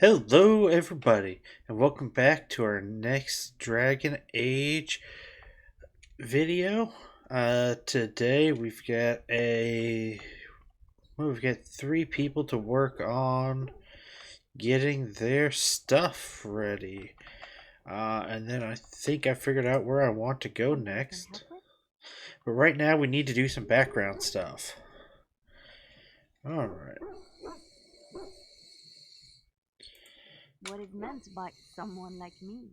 Hello, everybody, and welcome back to our next Dragon Age video. Today we've got three people to work on getting their stuff ready. And then I think I figured out where I want to go next. But right now we need to do some background stuff. All right. What is meant by someone like me?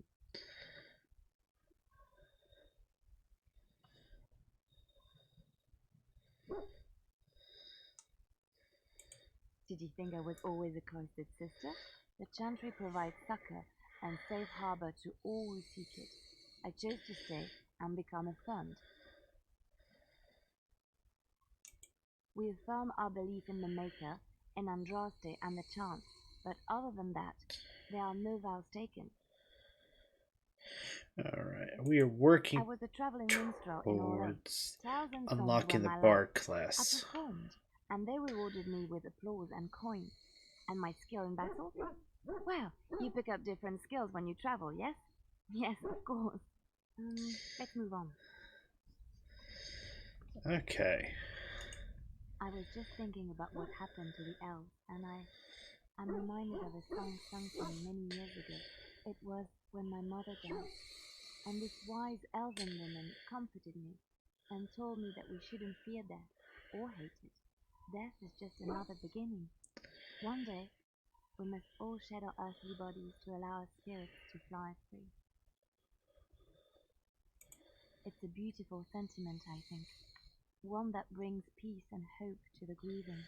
Did you think I was always a cloistered sister? The Chantry provides succor and safe harbor to all who seek it. I chose to stay and become a friend. We affirm our belief in the Maker, in Andraste and the Chance, but other than that, there are no vows taken. All right. We are I working was a traveling minstrel in Orlais. towards Tales and songs were unlocking the my life. Bard I class. performed, and they rewarded me with applause and coin. And my skill in battle? Well, you pick up different skills when you travel, yes? Yes, of course. Let's move on. Okay. I was just thinking about what happened to the elves, and I'm reminded of a song sung to me many years ago. It was when my mother died, and this wise elven woman comforted me and told me that we shouldn't fear death or hate it. Death is just another beginning. One day, we must all shed our earthly bodies to allow our spirits to fly free. It's a beautiful sentiment, I think, one that brings peace and hope to the grieving.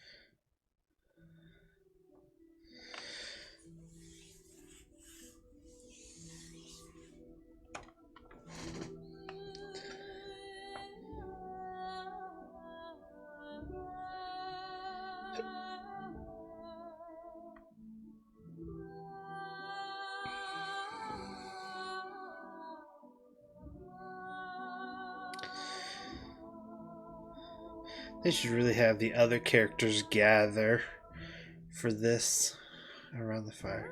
They should really have the other characters gather for this around the fire.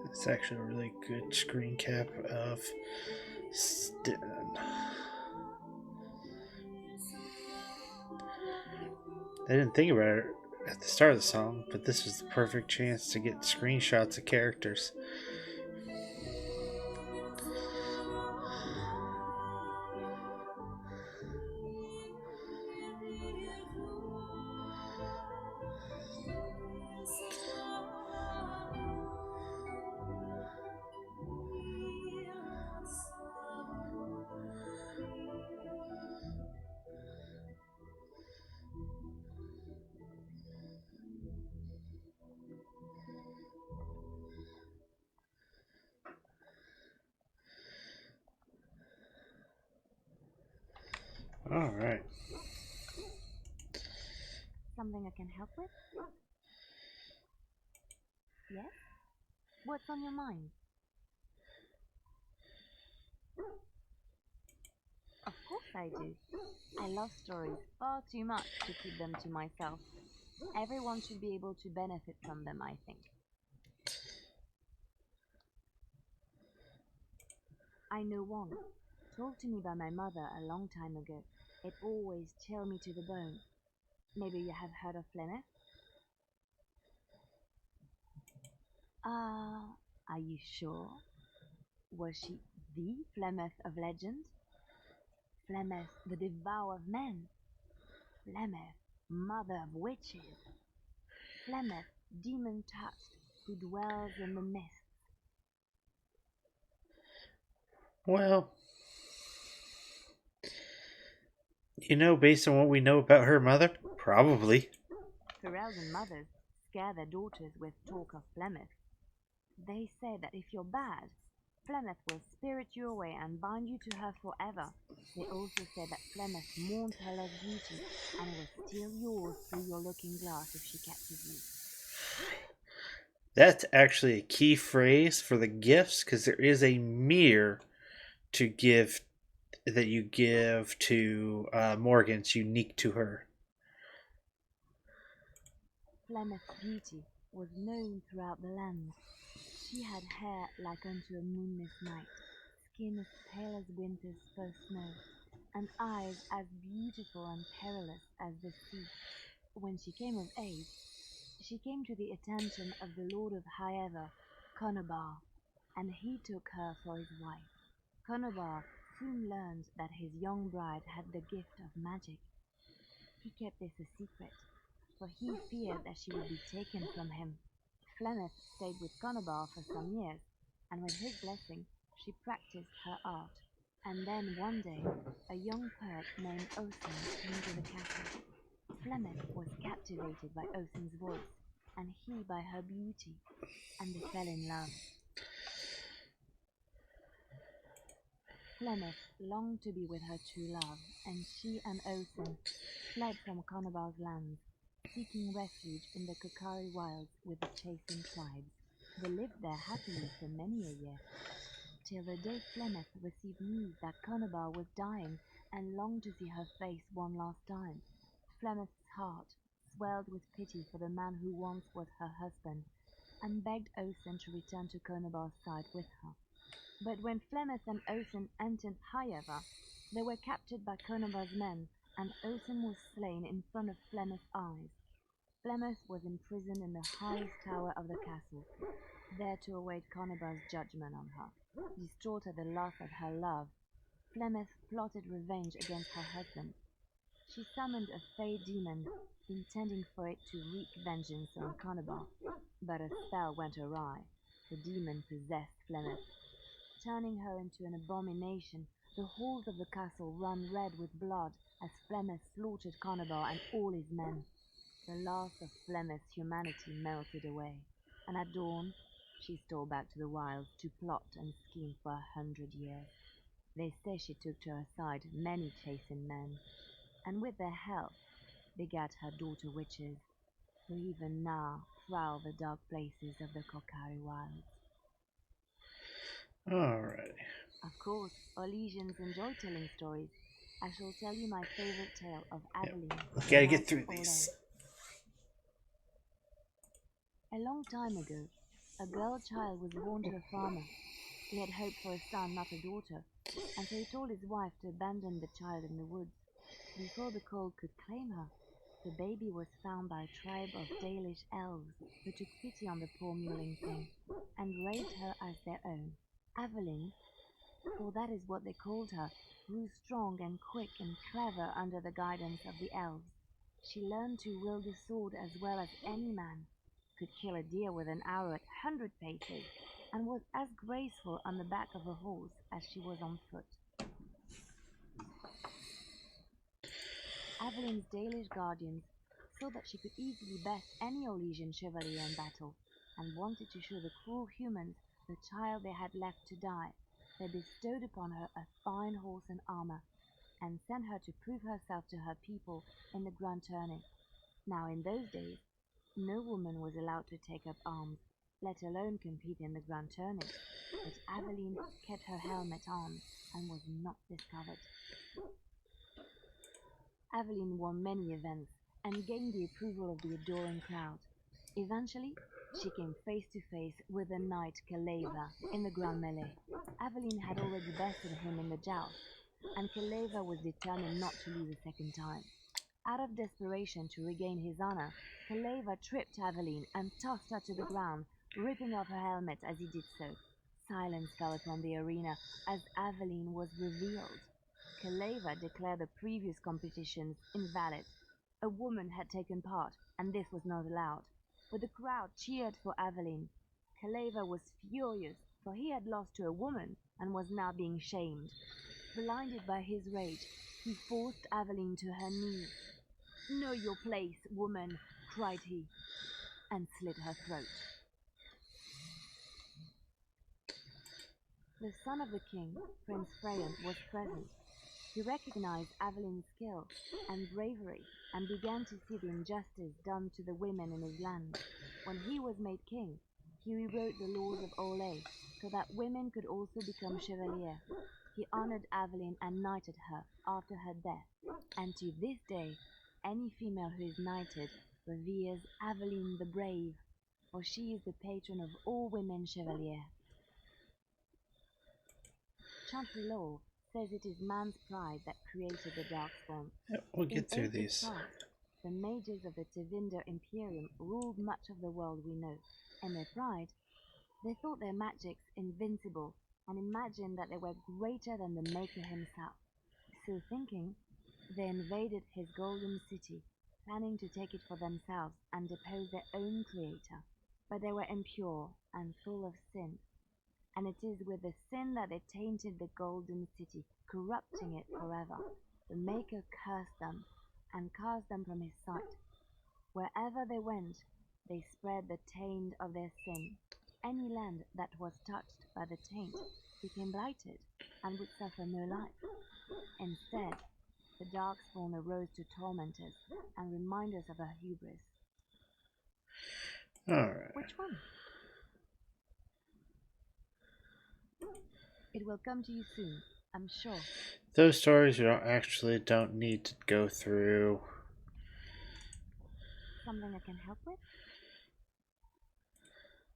It's actually a really good screen cap of Sten. I didn't think about it at the start of the song, but this was the perfect chance to get screenshots of characters. All right. Something I can help with? Yes? What's on your mind? Of course I do. I love stories far too much to keep them to myself. Everyone should be able to benefit from them, I think. I know one, told to me by my mother a long time ago. It always chilled me to the bone. Maybe you have heard of Flemeth? Are you sure? Was she the Flemeth of legend? Flemeth, the devourer of men? Flemeth, mother of witches? Flemeth, demon-touched, who dwells in the mist? Well, based on what we know about her mother, probably. Ferelden mothers scare their daughters with talk of Flemeth. They say that if you're bad, Flemeth will spirit you away and bind you to her forever. They also say that Flemeth mourns her lost beauty and will steal yours through your looking glass if she catches you. That's actually a key phrase for the gifts because there is a mirror to give that you give to Morgan. It's unique to her. Flemeth's beauty was known throughout the land. She had hair like unto a moonless night, skin as pale as winter's first snow, and eyes as beautiful and perilous as the sea. When she came of age, she came to the attention of the Lord of Highever, Conobar, and he took her for his wife. Conobar soon learned that his young bride had the gift of magic. He kept this a secret, for he feared that she would be taken from him. Flemeth stayed with Conobar for some years, and with his blessing she practiced her art. And then one day, a young poet named Osen came to the castle. Flemeth was captivated by Osen's voice, and he by her beauty, and they fell in love. Flemeth longed to be with her true love, and she and Osen fled from Conobar's lands, seeking refuge in the Kokari wilds with the Chasing tribes. They lived there happily for many a year, till the day Flemeth received news that Conobar was dying and longed to see her face one last time. Flemeth's heart swelled with pity for the man who once was her husband, and begged Osen to return to Conobar's side with her. But when Flemeth and Osen entered Highever, they were captured by Conobar's men, and Osen was slain in front of Flemeth's eyes. Flemeth was imprisoned in the highest tower of the castle, there to await Conobar's judgment on her. Distraught at the loss of her love, Flemeth plotted revenge against her husband. She summoned a fey demon, intending for it to wreak vengeance on Conobar, but a spell went awry. The demon possessed Flemeth, turning her into an abomination. The halls of the castle ran red with blood as Flemeth slaughtered Conobar and all his men. The last of Flemeth's humanity melted away, and at dawn she stole back to the wilds to plot and scheme for 100 years. They say she took to her side many chasing men, and with their help begat her daughter witches, who even now prowl the dark places of the Kokari wilds. Alright. Of course, Orlesians enjoy telling stories. I shall tell you my favorite tale of Aveline. Gotta get through these. A long time ago, a girl child was born to a farmer. He had hoped for a son, not a daughter, and so he told his wife to abandon the child in the woods. Before the cold could claim her, the baby was found by a tribe of Dalish elves who took pity on the poor mewling thing and raised her as their own. Aveline, for that is what they called her, grew strong and quick and clever under the guidance of the elves. She learned to wield the sword as well as any man, could kill a deer with an arrow at 100 paces, and was as graceful on the back of a horse as she was on foot. Aveline's Dalish guardians saw that she could easily best any Orlesian chevalier in battle, and wanted to show the cruel humans the child they had left to die. They bestowed upon her a fine horse and armor, and sent her to prove herself to her people in the grand tourney. Now in those days, no woman was allowed to take up arms, let alone compete in the grand tourney, but Aveline kept her helmet on and was not discovered. Aveline won many events and gained the approval of the adoring crowd. Eventually, she came face to face with the knight Kaleva in the grand melee. Aveline had already bested him in the joust, and Keleva was determined not to lose a second time. Out of desperation to regain his honor, Keleva tripped Aveline and tossed her to the ground, ripping off her helmet as he did so. Silence fell upon the arena as Aveline was revealed. Keleva declared the previous competitions invalid. A woman had taken part, and this was not allowed. But the crowd cheered for Aveline. Keleva was furious, for he had lost to a woman and was now being shamed. Blinded by his rage, he forced Aveline to her knees. "Know your place, woman," cried he, and slit her throat. The son of the king, Prince Freyon, was present. He recognized Aveline's skill and bravery and began to see the injustice done to the women in his land. When he was made king, he rewrote the laws of Orlais so that women could also become chevalier. He honored Aveline and knighted her after her death, and to this day, any female who is knighted reveres Aveline the Brave, for she is the patron of all women chevalier. Chantry law says it is man's pride that created the Darkspawn. We'll get In through ancient these. France, the mages of the Tevinder Imperium ruled much of the world we know. In their pride, they thought their magics invincible and imagined that they were greater than the Maker himself. So thinking, they invaded his golden city, planning to take it for themselves and depose their own creator. But they were impure and full of sin, and it is with the sin that they tainted the golden city, corrupting it forever. The Maker cursed them and cast them from his sight. Wherever they went, they spread the taint of their sin. Any land that was touched by the taint became blighted and would suffer no life. Instead, the Darkspawn arose to torment us and remind us of our hubris. Alright. Which one? It will come to you soon, I'm sure. Those stories you don't need to go through. Something I can help with?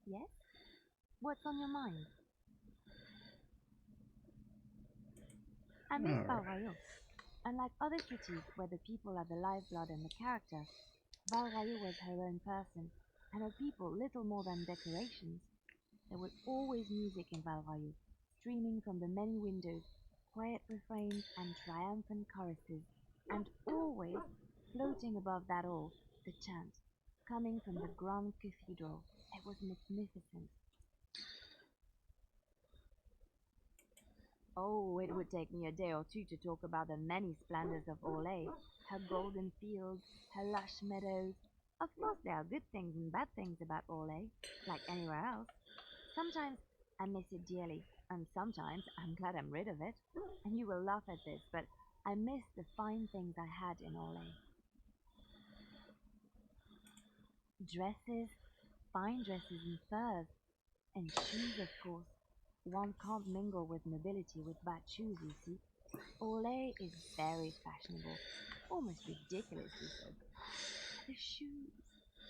Yes? What's on your mind? I miss Valraillot. Unlike other cities where the people are the lifeblood and the character, Valraillot was her own person, and her people little more than decorations. There was always music in Valraillot, streaming from the many windows, quiet refrains and triumphant choruses, and always, floating above that all, the chant, coming from the grand cathedral. It was magnificent. Oh, it would take me a day or two to talk about the many splendors of Orlais, her golden fields, her lush meadows. Of course, there are good things and bad things about Orlais, like anywhere else. Sometimes I miss it dearly, and sometimes I'm glad I'm rid of it. And you will laugh at this, but I miss the fine things I had in Orlais. Dresses, fine dresses and furs, and shoes, of course. One can't mingle with nobility with bad shoes, you see. Orlais is very fashionable, almost ridiculously so. The shoes.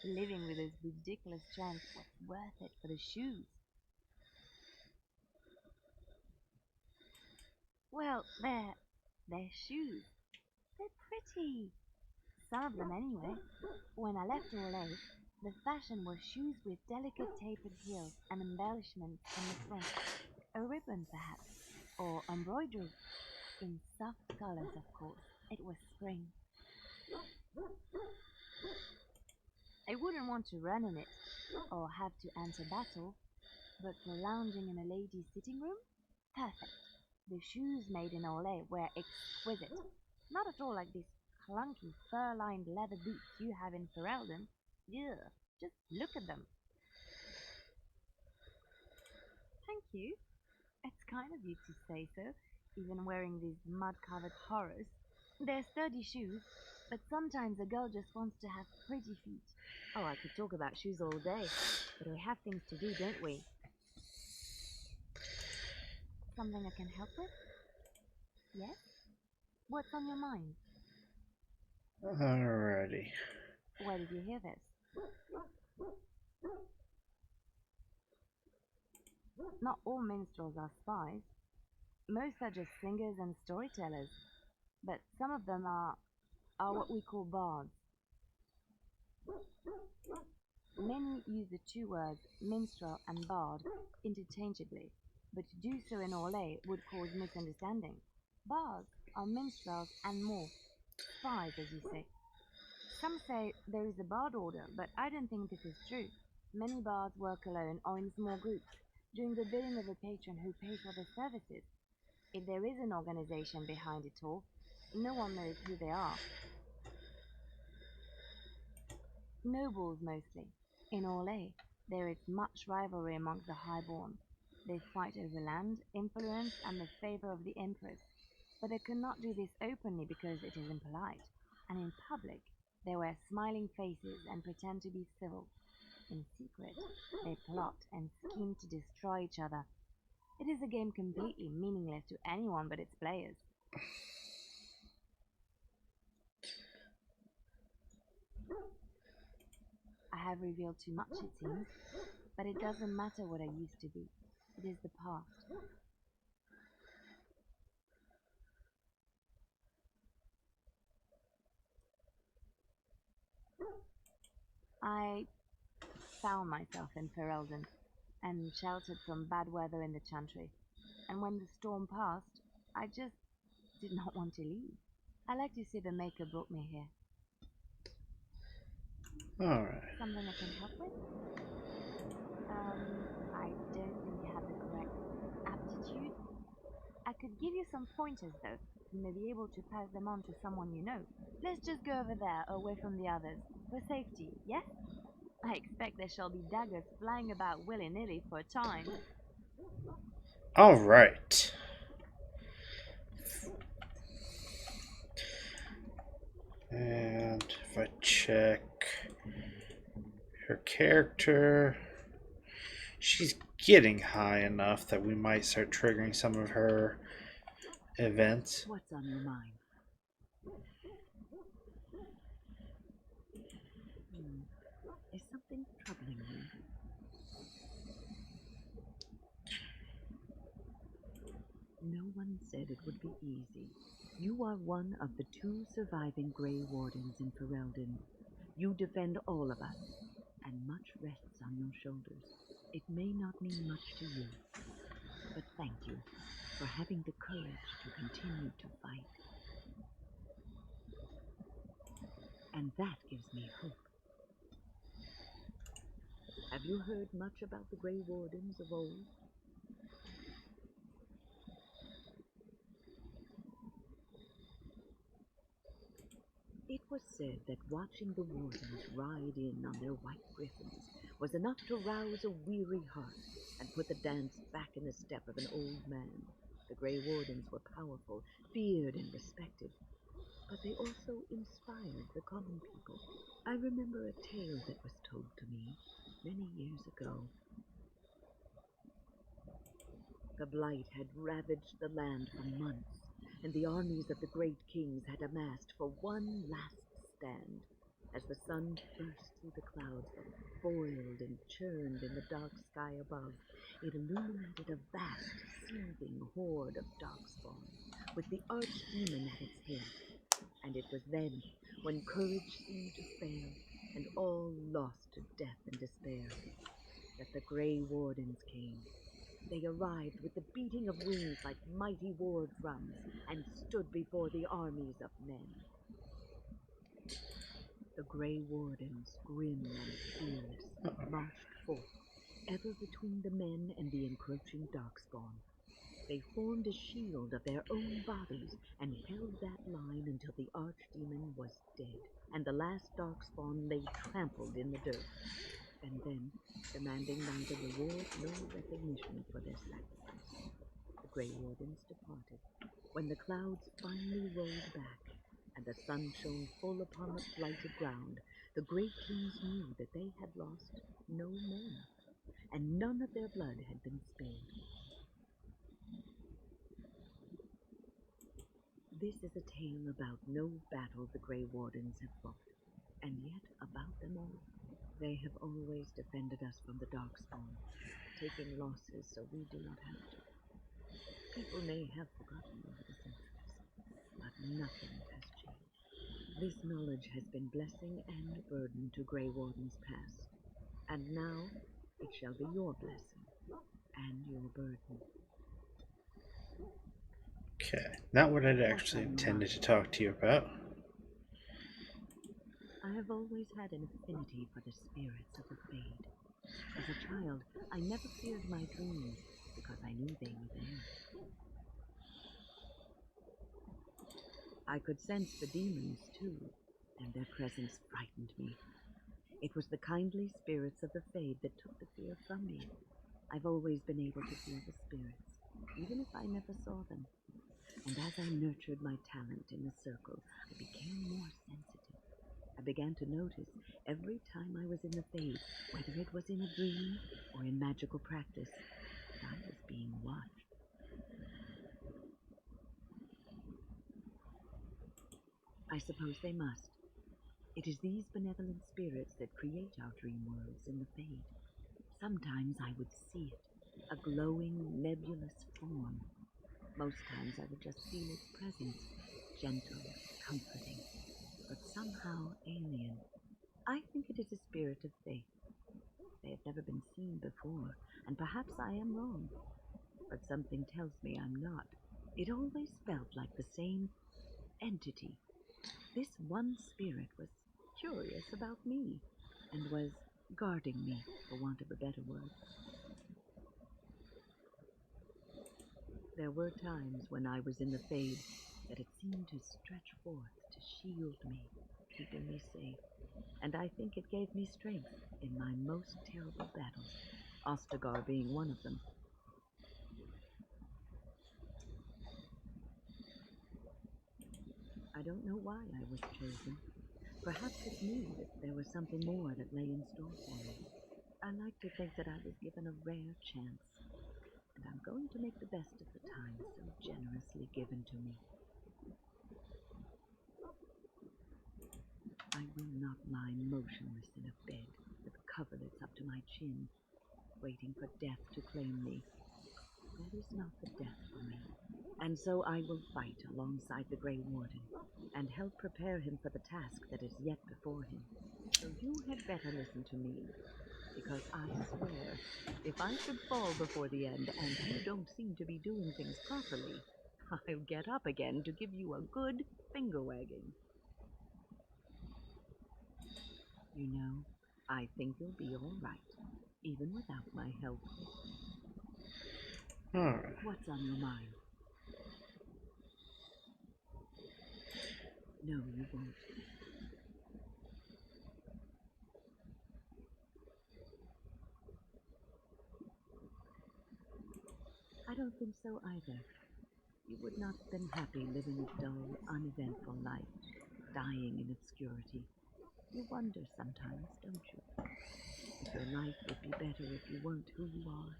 Living with those ridiculous trends was worth it for the shoes. Well, they're shoes. They're pretty. Some of them anyway. When I left Orlais, the fashion was shoes with delicate tapered heels and embellishments on the front. A ribbon, perhaps, or embroidery. In soft colors, of course. It was spring. I wouldn't want to run in it, or have to enter battle, but for lounging in a lady's sitting room, perfect. The shoes made in Orlais were exquisite. Not at all like these clunky fur-lined leather boots you have in Ferelden. Ugh, just look at them. Thank you. It's kind of you to say so, even wearing these mud-covered horrors. They're sturdy shoes, but sometimes a girl just wants to have pretty feet. Oh, I could talk about shoes all day, but we have things to do, don't we? Something I can help with? Yes? What's on your mind? Alrighty. Where did you hear this? Not all minstrels are spies. Most are just singers and storytellers, but some of them are what we call bards. Many use the two words minstrel and bard interchangeably, but to do so in Orlais would cause misunderstanding. Bards are minstrels and more, spies as you say. Some say there is a bard order, but I don't think this is true. Many bards work alone or in small groups, doing the bidding of a patron who pays for their services. If there is an organization behind it all, no one knows who they are. Nobles mostly. In Orlais, there is much rivalry amongst the highborn. They fight over land, influence, and the favor of the empress. But they cannot do this openly because it is impolite. And in public, they wear smiling faces and pretend to be civil. In secret, they plot and scheme to destroy each other. It is a game completely meaningless to anyone but its players. I have revealed too much, it seems, but it doesn't matter what I used to be. It is the past. I found myself in Ferelden and sheltered from bad weather in the Chantry. And when the storm passed, I just did not want to leave. I like to see the Maker brought me here. Alright. Something I can help with? I don't think you have the correct aptitude. I could give you some pointers though. You may be able to pass them on to someone you know. Let's just go over there, away from the others. For safety, yes? I expect there shall be daggers flying about willy-nilly for a time. Alright. And if I check her character, she's getting high enough that we might start triggering some of her events. What's on your mind? Is something troubling you? No one said it would be easy. You are one of the 2 surviving Grey Wardens in Ferelden. You defend all of us, and much rests on your shoulders. It may not mean much to you, but thank you for having the courage to continue to fight. And that gives me hope. Have you heard much about the Grey Wardens of old? It was said that watching the wardens ride in on their white griffins was enough to rouse a weary heart and put the dance back in the step of an old man. The Grey Wardens were powerful, feared and respected, but they also inspired the common people. I remember a tale that was told to me many years ago. The Blight had ravaged the land for months, and the armies of the great kings had amassed for one last stand. As the sun burst through the clouds that boiled and churned in the dark sky above, it illuminated a vast, seething horde of darkspawn, with the archdemon at its head. And it was then, when courage seemed to fail, and all lost to death and despair, that the Grey Wardens came. They arrived with the beating of wings like mighty war drums and stood before the armies of men. The Grey Wardens, grim and fearless, marched forth, ever between the men and the encroaching darkspawn. They formed a shield of their own bodies and held that line until the archdemon was dead, and the last darkspawn lay trampled in the dirt. And then, demanding neither reward nor recognition for their sacrifice, the Grey Wardens departed. When the clouds finally rolled back, and the sun shone full upon the blighted ground, the great kings knew that they had lost no men, and none of their blood had been spilled. This is a tale about no battle the Grey Wardens have fought, and yet about them all. They have always defended us from the Darkspawn, taking losses so we do not have to. People may have forgotten over the centuries, but nothing has changed. This knowledge has been blessing and burden to Grey Warden's past, and now it shall be your blessing and your burden. Okay, not what I'd actually intended to talk to you about. I have always had an affinity for the spirits of the Fade. As a child, I never feared my dreams because I knew they were there. I could sense the demons, too, and their presence frightened me. It was the kindly spirits of the Fade that took the fear from me. I've always been able to feel the spirits, even if I never saw them. And as I nurtured my talent in the circle, I became more sensitive. I began to notice every time I was in the Fade, whether it was in a dream or in magical practice, that I was being watched. I suppose they must. It is these benevolent spirits that create our dream worlds in the Fade. Sometimes I would see it, a glowing, nebulous form. Most times I would just feel its presence, gentle, comforting, but somehow alien. I think it is a spirit of faith. They have never been seen before, and perhaps I am wrong, but something tells me I'm not. It always felt like the same entity. This one spirit was curious about me, and was guarding me, for want of a better word. There were times when I was in the Fade that it seemed to stretch forth to shield me, keeping me safe, and I think it gave me strength in my most terrible battles, Ostagar being one of them. I don't know why I was chosen. Perhaps it knew that there was something more that lay in store for me. I like to think that I was given a rare chance, and I'm going to make the best of the time so generously given to me. I will not lie motionless in a bed with coverlets up to my chin, waiting for death to claim me. That is not the death for me. And so I will fight alongside the Grey Warden, and help prepare him for the task that is yet before him. So you had better listen to me, because I swear, if I should fall before the end and you don't seem to be doing things properly, I'll get up again to give you a good finger wagging. You know, I think you'll be all right, even without my help. All right. What's on your mind? No, you won't. I don't think so either. You would not have been happy living a dull, uneventful life, dying in obscurity. You wonder sometimes, don't you? If your life would be better if you weren't who you are.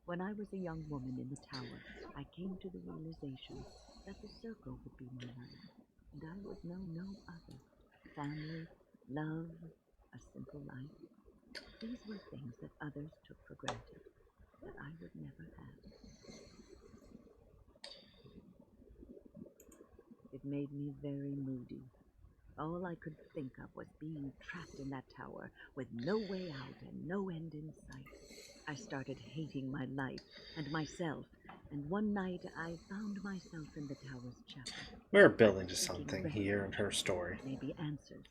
When I was a young woman in the tower, I came to the realization that the circle would be my life, and I would know no other. Family, love, a simple life. These were things that others took for granted, that I would never have. It made me very moody. All I could think of was being trapped in that tower, with no way out and no end in sight. I started hating my life and myself, and one night I found myself in the tower's chapel. We're building to something here in her story. Maybe answers.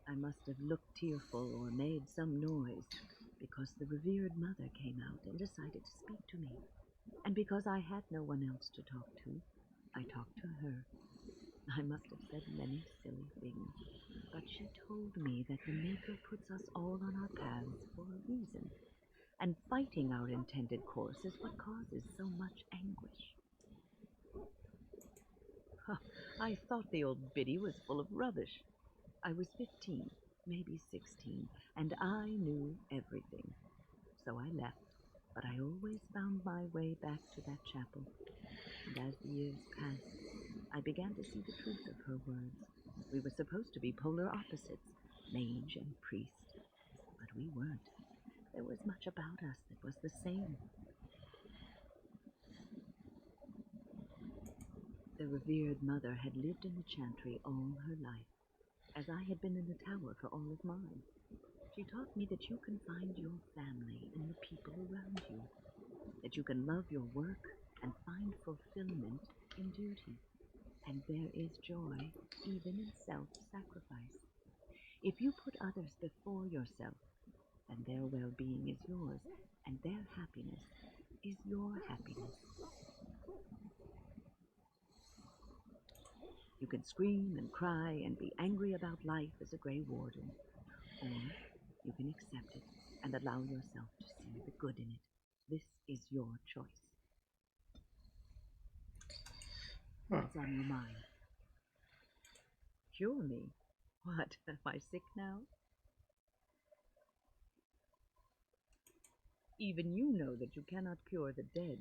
I must have looked tearful or made some noise, because the revered mother came out and decided to speak to me. And because I had no one else to talk to, I talked to her. I must have said many silly things, but she told me that the Maker puts us all on our paths for a reason, and fighting our intended course is what causes so much anguish. I thought the old biddy was full of rubbish. I was 15, maybe 16, and I knew everything. So I left, but I always found my way back to that chapel. And as the years passed, I began to see the truth of her words. We were supposed to be polar opposites, mage and priest. we weren't. There was much about us that was the same. The revered mother had lived in the chantry all her life, as I had been in the tower for all of mine. She taught me that you can find your family in the people around you, that you can love your work and find fulfillment in duty, and there is joy even in self-sacrifice. If you put others before yourself, then their well-being is yours, and their happiness is your happiness. You can scream and cry and be angry about life as a Grey Warden, or you can accept it and allow yourself to see the good in it. This is your choice. What's on your mind? Cure me? What, am I sick now? Even you know that you cannot cure the dead,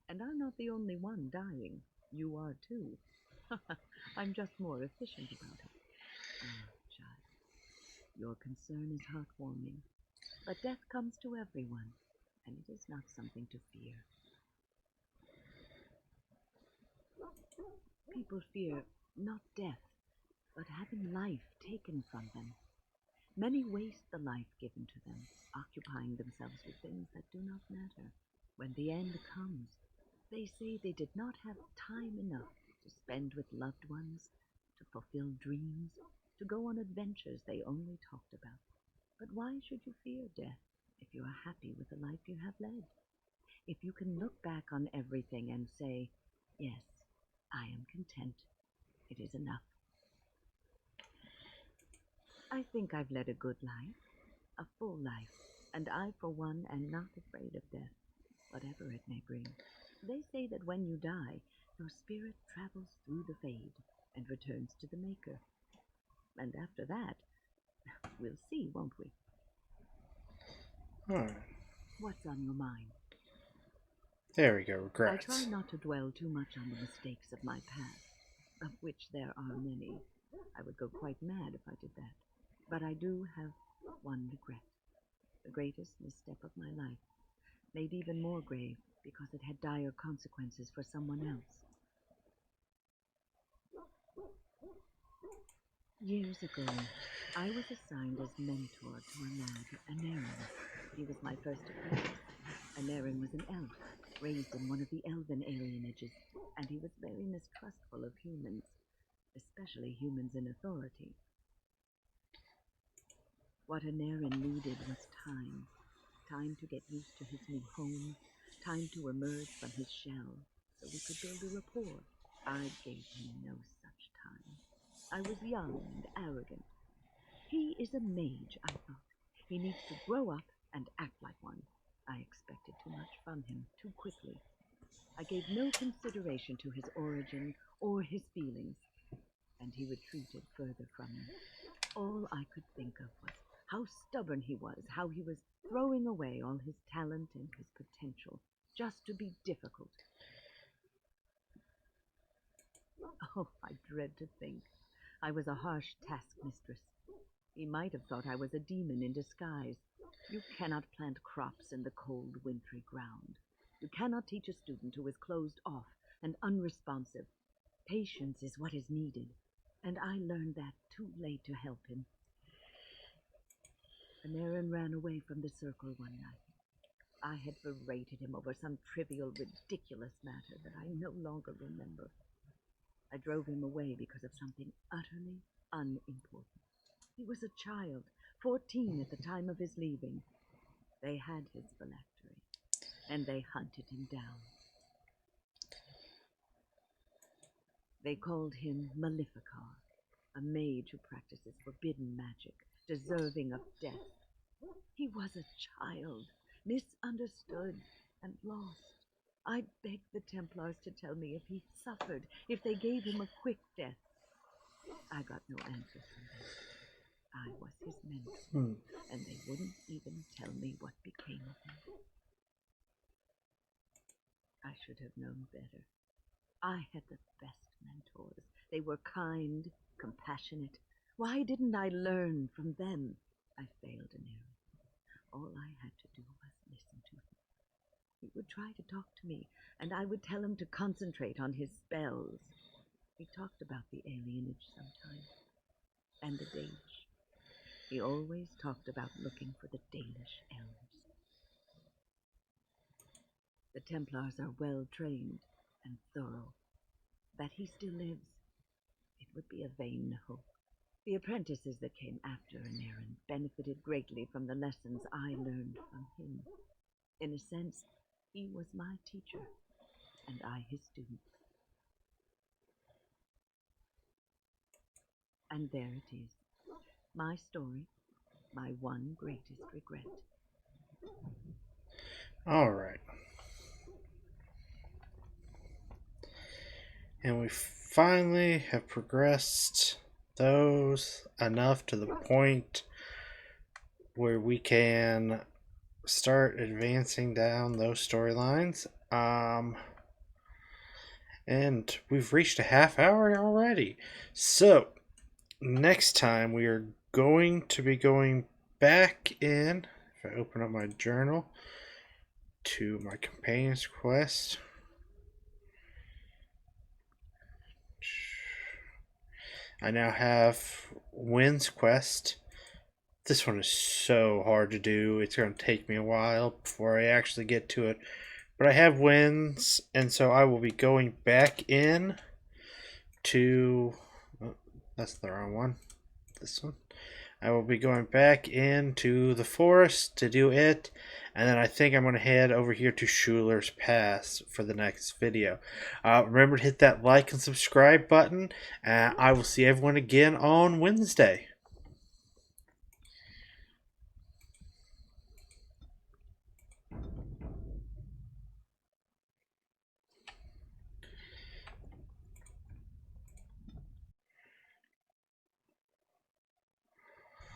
and I'm not the only one dying. You are too. I'm just more efficient about it. Ah, child, your concern is heartwarming, but death comes to everyone, and it is not something to fear. People fear not death, but having life taken from them. Many waste the life given to them, occupying themselves with things that do not matter. When the end comes, they say they did not have time enough to spend with loved ones, to fulfill dreams, to go on adventures they only talked about. But why should you fear death if you are happy with the life you have led? If you can look back on everything and say, yes, I am content, it is enough. I think I've led a good life, a full life, and I, for one, am not afraid of death, whatever it may bring. They say that when you die, your spirit travels through the fade and returns to the Maker. And after that, we'll see, won't we? Alright. What's on your mind? There we go, regrets. I try not to dwell too much on the mistakes of my past, of which there are many. I would go quite mad if I did that. But I do have one regret, the greatest misstep of my life, made even more grave because it had dire consequences for someone else. Years ago, I was assigned as mentor to a lad, Anarin. He was my first apprentice. Anarin was an elf, raised in one of the elven alienages, and he was very mistrustful of humans, especially humans in authority. What Anarin needed was time. Time to get used to his new home, time to emerge from his shell, so we could build a rapport. I gave him no such time. I was young and arrogant. He is a mage, I thought. He needs to grow up and act like one. I expected too much from him too quickly. I gave no consideration to his origin or his feelings, and he retreated further from me. All I could think of was how stubborn he was, how he was throwing away all his talent and his potential just to be difficult. Oh, I dread to think. I was a harsh taskmistress. He might have thought I was a demon in disguise. You cannot plant crops in the cold, wintry ground. You cannot teach a student who is closed off and unresponsive. Patience is what is needed, and I learned that too late to help him. Anarin ran away from the circle one night. I had berated him over some trivial, ridiculous matter that I no longer remember. I drove him away because of something utterly unimportant. He was a child, 14 at the time of his leaving. They had his phylactery, and they hunted him down. They called him Maleficar, a mage who practices forbidden magic, deserving of death. He was a child, misunderstood and lost. I begged the Templars to tell me if he suffered, if they gave him a quick death. I got no answer from them. I was his mentor, and they wouldn't even tell me what became of him. I should have known better. I had the best mentors. They were kind, compassionate. Why didn't I learn from them? I failed Anarin. to do was listen to him. He would try to talk to me, and I would tell him to concentrate on his spells. He talked about the alienage sometimes, and the Danish. He always talked about looking for the Danish elves. The Templars are well trained and thorough. That he still lives, it would be a vain hope. The apprentices that came after Anarin benefited greatly from the lessons I learned from him. In a sense, he was my teacher, and I his student. And there it is, my story, my one greatest regret. All right. And we finally have progressed those enough to the point where we can start advancing down those storylines. And we've reached a half hour already. So, next time we are going to be going back in, if I open up my journal, to my companion's quest. I now have Wynn's quest. This one is so hard to do. It's going to take me a while before I actually get to it. But I have Wynn's, and so I will be going back in to... Oh, that's the wrong one. This one. I will be going back into the forest to do it, and then I think I'm going to head over here to Schuler's Pass for the next video. Remember to hit that like and subscribe button, and I will see everyone again on Wednesday.